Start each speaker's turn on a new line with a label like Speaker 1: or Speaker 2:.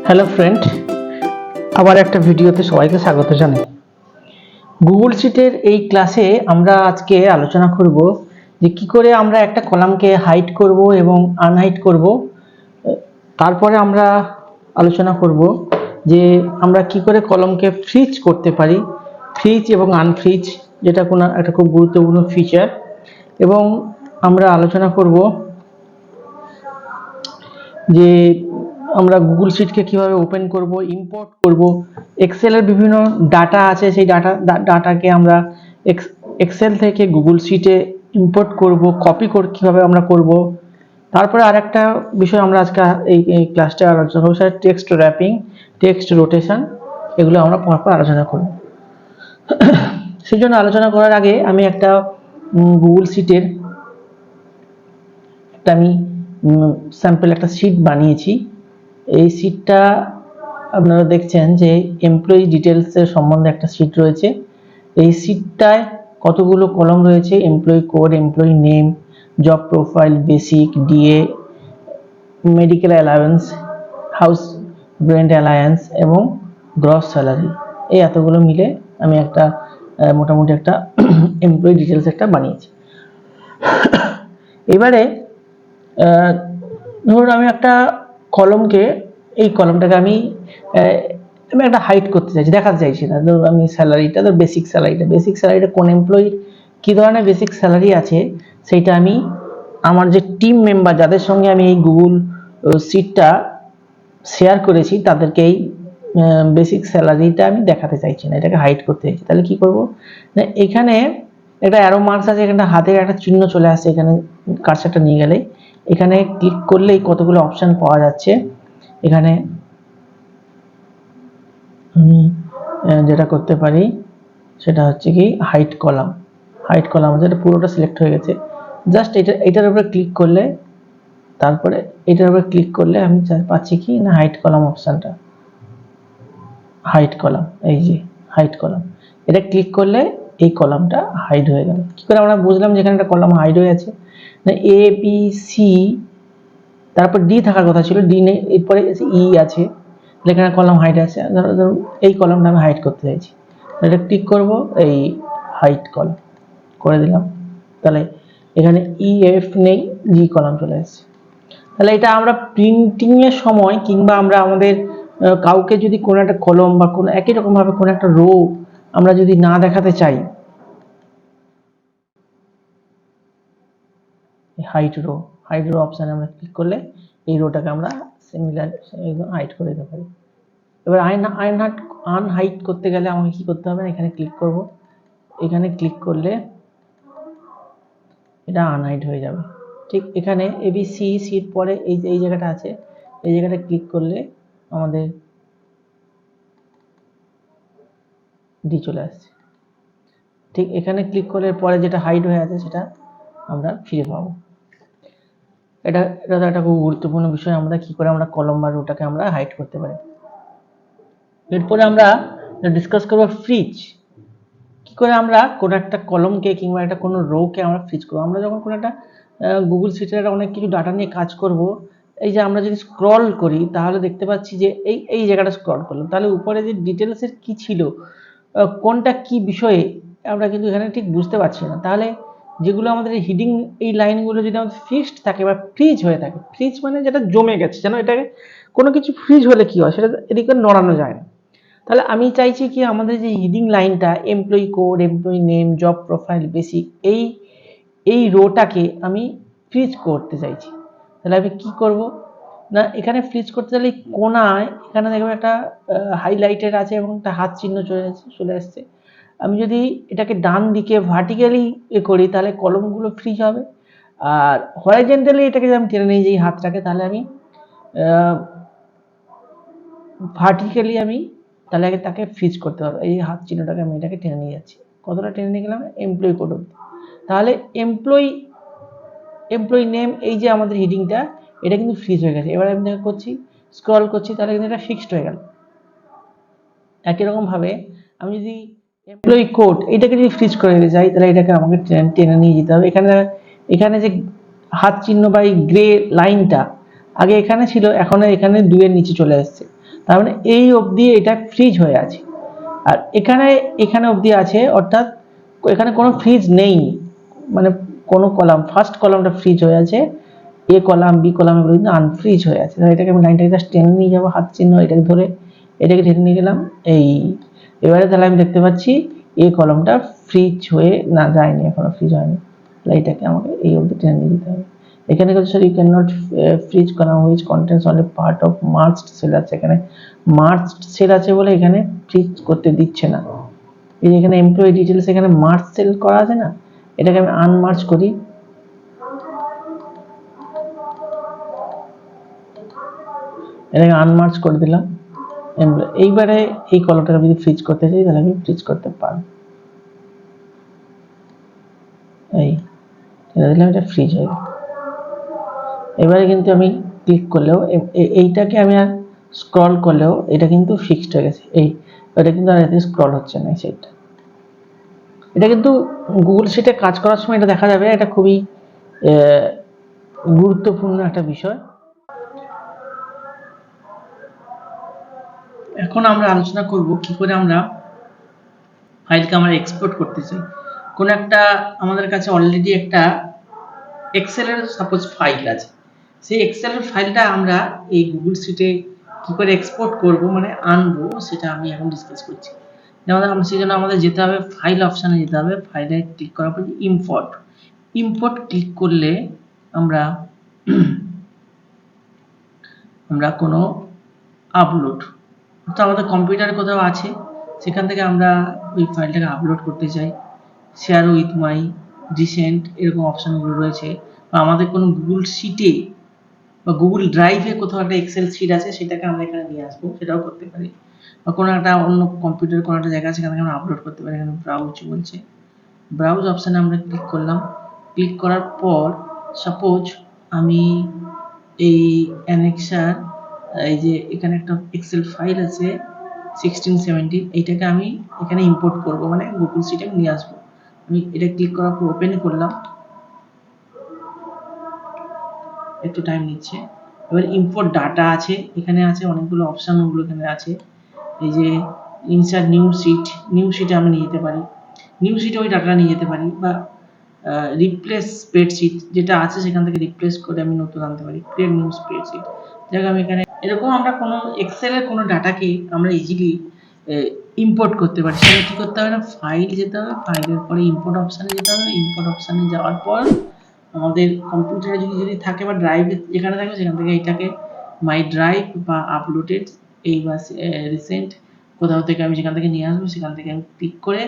Speaker 1: Hello friend, আবার একটা ভিডিওতে সবাইকে স্বাগত জানাই। গুগল শিটের এই ক্লাসে আমরা আজকে আলোচনা করব যে কি করে আমরা একটা কলামকে হাইড করব এবং আনহাইড করব। তারপরে আমরা আলোচনা করব যে আমরা কি করে কলামকে ফ্রিজ করতে পারি, ফ্রিজ এবং আনফ্রিজ, যেটা কোনো একটা খুব গুরুত্বপূর্ণ ফিচার। এবং আমরা আলোচনা করব যে আমরা গুগল শিটকে কিভাবে ওপেন করব, ইম্পোর্ট করব, এক্সেলের বিভিন্ন ডাটা আছে, সেই ডাটাকে আমরা এক্সেল থেকে গুগল শিটে ইম্পোর্ট করব, কপি কিভাবে আমরা করব। তারপরে আরেকটা বিষয় আমরা আজকে এই ক্লাসটা আলোচনা করব, সেটা টেক্সট র্যাপিং, টেক্সট রোটেশন, এগুলো আমরা পরপর আলোচনা করব। সেই জন্য আলোচনা করার আগে আমি একটা গুগল শিটের আমি স্যাম্পল একটা শিট বানিয়েছি। এই শিটটা আপনারা দেখছেন যে এমপ্লয়ি ডিটেলসের সম্বন্ধে একটা শিট রয়েছে। এই শিটটায় কতগুলো কলাম রয়েছে: employee code, employee name, job profile, basic, DA, medical allowance, house rent alliance এবং গ্রস স্যালারি। এই এতগুলো মিলে আমি একটা মোটামুটি একটা এমপ্লয়ি ডিটেলস একটা বানিয়েছি। এবারে ধরুন আমি একটা কলমকে, এই কলমটাকে আমি একটা হাইড করতে চাইছি, দেখাতে চাইছি না। ধরুন আমি স্যালারিটা, ধর বেসিক স্যালারিটা কোন এমপ্লয়ির কী ধরনের বেসিক স্যালারি আছে সেইটা আমি আমার যে টিম মেম্বার যাদের সঙ্গে আমি এই গুগল শিটটা শেয়ার করেছি তাদেরকে এই বেসিক স্যালারিটা আমি দেখাতে চাইছি না, এটাকে হাইড করতে চাইছি। তাহলে কি করব না, এখানে একটা অ্যারো মার্কস আছে, এখানে হাতের একটা চিহ্ন চলে আসছে, এখানে কার্সারটা নিয়ে গেলে এখানে ক্লিক করলেই কতগুলো অপশন পাওয়া যাচ্ছে। এখানে আমি যেটা করতে পারি সেটা হচ্ছে কি হাইড কলাম যেটা পুরোটা সিলেক্ট হয়ে গেছে। জাস্ট এটার উপরে ক্লিক করলে, তারপরে এটার উপরে ক্লিক করলে আমি পাচ্ছি কি না হাইড কলাম অপশনটা, হাইড কলাম, এই যে হাইড কলাম, এটা ক্লিক করলে এই কলামটা হাইড হয়ে গেল। কি করে আমরা বুঝলাম যে এখানে একটা কলাম হাইড হয়ে আছে? না এ বি সি, তারপর ডি থাকার কথা ছিল, ডি নেই, এরপরে ই আছে, এখানে কলাম হাইড আছে। ধরুন এই কলামটা আমি হাইড করতে চাইছি, এটা ক্লিক করব, এই হাইড কলাম করে দিলাম। তাহলে এখানে ই এফ নেই, জি কলাম চলে আসছে। তাহলে এটা আমরা প্রিন্টিং এর সময় কিংবা আমরা আমাদের কাউকে যদি কোনো একটা কলম বা কোনো একই রকম ভাবে কোনো একটা রো আমরা যদি না দেখাতে চাই, হাইড রো অপশানে আমরা ক্লিক করলে এই রোটাকে আমরা সিমিলার হাইড করে দিতে পারি। এবার আনহাইড করতে গেলে আমাকে কি করতে হবে? এখানে ক্লিক করব, এখানে ক্লিক করলে এটা আনহাইড হয়ে যাবে। ঠিক এখানে এবিসি সিট পরে এই জায়গাটা আছে, এই জায়গাটা ক্লিক করলে আমাদের ডি চলে আসছে। ঠিক এখানে ক্লিক করলে পরে যেটা হাইড হয়ে আছে সেটা আমরা ফিরে পাবো। এটা একটা খুব গুরুত্বপূর্ণ বিষয়, আমরা কি করে আমরা কলম বা রোটাকে আমরা হাইড করতে পারি। এরপরে আমরা ডিসকাস করব ফ্রিজ। কি করে আমরা কোনো একটা কলমকে কিংবা একটা কোনো রোকে আমরা ফ্রিজ করবো। আমরা যখন কোনো একটা গুগল শিটের অনেক কিছু ডাটা নিয়ে কাজ করব, এই যে আমরা যদি স্ক্রল করি তাহলে দেখতে পাচ্ছি যে এই জায়গাটা স্ক্রল করলাম, তাহলে উপরে যে ডিটেলসের কি ছিল, কোনটা কি বিষয়ে আমরা কিন্তু এখানে ঠিক বুঝতে পারছি না। তাহলে যেগুলো আমাদের হিডিং, এই লাইনগুলো যদি আমাদের ফিক্সড থাকে বা ফ্রিজ হয়ে থাকে, ফ্রিজ মানে যেটা জমে গেছে, যেন এটাকে কোনো কিছু ফ্রিজ হলে কি হয় সেটা এদিকে নড়ানো যায় না। তাহলে আমি চাইছি কি আমাদের যে হিডিং লাইনটা employee code, employee name, job profile, basic, এই রোটাকে আমি ফ্রিজ করতে চাইছি। তাহলে আমি কি করব না, এখানে ফ্রিজ করতে চাইলে কোনায় এখানে দেখবেন একটা হাইলাইটেড আছে এবং একটা হাত চিহ্ন চলে আসছে। আমি যদি এটাকে ডান দিকে ভার্টিক্যালি করি তাহলে কলমগুলো ফ্রিজ হবে, আর হরাইজন্টালি এটাকে যদি আমি টেনে নিয়ে যাই হাতটাকে, তাহলে আমি ভার্টিক্যালি আমি তাহলে তাকে ফ্রিজ করতে পারবো। এই হাত চিহ্নটাকে আমি এটাকে টেনে নিয়ে যাচ্ছি, কতটা টেনে নিয়ে গেলাম এমপ্লয়ি কোড অবধি। তাহলে এমপ্লয়ি নেম, এই যে আমাদের হিডিংটা, এটা কিন্তু ফ্রিজ হয়ে গেছে। এবার আমি করছি, স্ক্রল করছি, তাহলে কিন্তু এটা ফিক্সড হয়ে গেল। একই রকম ভাবে আমি যদি এমপ্লয়ি কোড এটাকে যদি ফ্রিজ করে দিতে চাই, তাহলে এটাকে আমাকে টেনে নিয়ে যেতে হবে। এখানে যে হাত চিহ্ন বা এই গ্রে লাইনটা আগে এখানে ছিল, এখন এখানে 2 এর নিচে চলে আসছে। তার মানে এই অবধি এটা ফ্রিজ হয়ে আছে, আর এখানে অবধি আছে, অর্থাৎ এখানে কোনো ফ্রিজ নেই, মানে কোনো কলাম, ফার্স্ট কলামটা ফ্রিজ হয়ে আছে, এ কলাম বি কলাম এগুলো কিন্তু আনফ্রিজ হয়ে আছে। তাহলে এটাকে আমি লাইনটাকে জাস্ট টেনে নিয়ে যাবো, হাত চিহ্ন এটাকে ধরে এটাকে টেনে নিয়ে গেলাম। এবারে তাহলে আমি দেখতে পাচ্ছি এ কলামটা ফ্রিজ হয়ে না যায়নি, এখনো ফ্রিজ হয়নি, তাহলে এটাকে আমাকে এই অবধি টেনে নিয়ে যেতে হবে। এখানে কিন্তু sir you can not freeze column which contains only part of merged cell আছে, এখানে মার্জড সেল আছে বলে এখানে ফ্রিজ করতে দিচ্ছে না। এই যে এখানে এমপ্লয়ি ডিটেলস, এখানে মার্জ সেল করা আছে না, এটাকে আমি আনমার্জ করি, এটাকে আনমার্জ করে দিলাম। এইবারে এই কলামটাকে যদি ফ্রিজ করতে চাই তাহলে আমি ফ্রিজ করতে পারবো, এই দিলাম, এটা ফ্রিজ হয়ে গেল। এবারে কিন্তু আমি ক্লিক করলেও এইটাকে আমি আর স্ক্রল করলেও এটা কিন্তু ফিক্সড হয়ে গেছে, এটা কিন্তু আর এতে স্ক্রল হচ্ছে না এই সাইডটা। এটা কিন্তু গুগল শিটে কাজ করার সময় এটা দেখা যাবে, এটা খুবই গুরুত্বপূর্ণ একটা বিষয়। এখন আমরা আলোচনা করব কি করে আমরা ফাইলকে আমরা এক্সপোর্ট করতে চাই। কোন একটা আমাদের কাছে অলরেডি একটা এক্সেল এর সাপোজ ফাইল আছে, সেই এক্সেল এর ফাইলটা আমরা এই গুগল শিটে কি করে এক্সপোর্ট করব, মানে আনবো, সেটা আমি এখন ডিসকাস করছি। যেমন আমরা সেজন্য আমাদের যেতে হবে ফাইল অপশনে যেতে হবে, ফাইলে ক্লিক করার পর ইম্পোর্ট ক্লিক করলে আমরা কোনো আপলোড, অর্থাৎ আমাদের কম্পিউটারে কোথাও আছে, সেখান থেকে আমরা ওই ফাইলটাকে আপলোড করতে চাই, শেয়ার উইথ মাই রিসেন্ট এরকম অপশনগুলো রয়েছে, বা আমাদের কোনো গুগল শিটে বা গুগল ড্রাইভে কোথাও একটা এক্সেল শিট আছে, সেটাকে আমরা এখানে নিয়ে আসবো, সেটাও করতে পারি, বা কোনো একটা অন্য কম্পিউটার কোনো একটা জায়গা আছে সেখানে আমরা আপলোড করতে পারি। এখানে ব্রাউজ বলছে, ব্রাউজ অপশানে আমরা ক্লিক করলাম, ক্লিক করার পর সাপোজ আমি এই অ্যানেক্সার, এই যে এখানে একটা এক্সেল ফাইল আছে 1617, এইটাকে আমি এখানে ইম্পোর্ট করব, মানে গুগল শিটে নিয়ে আসবো। আমি এটা ক্লিক করার পর ওপেন করলাম, একটু টাইম নিচ্ছে। এবার ইম্পোর্ট ডাটা আছে, এখানে আছে অনেকগুলো অপশন, ওগুলো এখানে আছে। এই যে ইনসার্ট নিউ শিটে আমি নিয়ে যেতে পারি, নিউ শিটে ওই ডাটাটা নিয়ে যেতে পারি, বা রিপ্লেস স্প্রেডশিট যেটা আছে সেখান থেকে রিপ্লেস করে আমি নতুন আনতে পারি, ক্রিয়েট নিউ স্প্রেডশিট। দেখো আমি এখানে এরকম আমরা কোনো এক্সেলের কোনো ডাটাকে আমরা ইজিলি ইম্পোর্ট করতে পারি। সেটা কি করতে হবে না, ফাইল যেতে হবে, ফাইলের পরে ইম্পোর্ট অপশানে যেতে হবে, ইম্পোর্ট অপশানে যাওয়ার পর আমাদের কম্পিউটারে যদি থাকে বা ড্রাইভে যেখানে থাকবে সেখান থেকে এইটাকে মাই ড্রাইভ বা আপলোডেড এই বা রিসেন্ট কোথাও থেকে আমি সেখান থেকে নিয়ে আসবো, সেখান থেকে আমি ক্লিক করে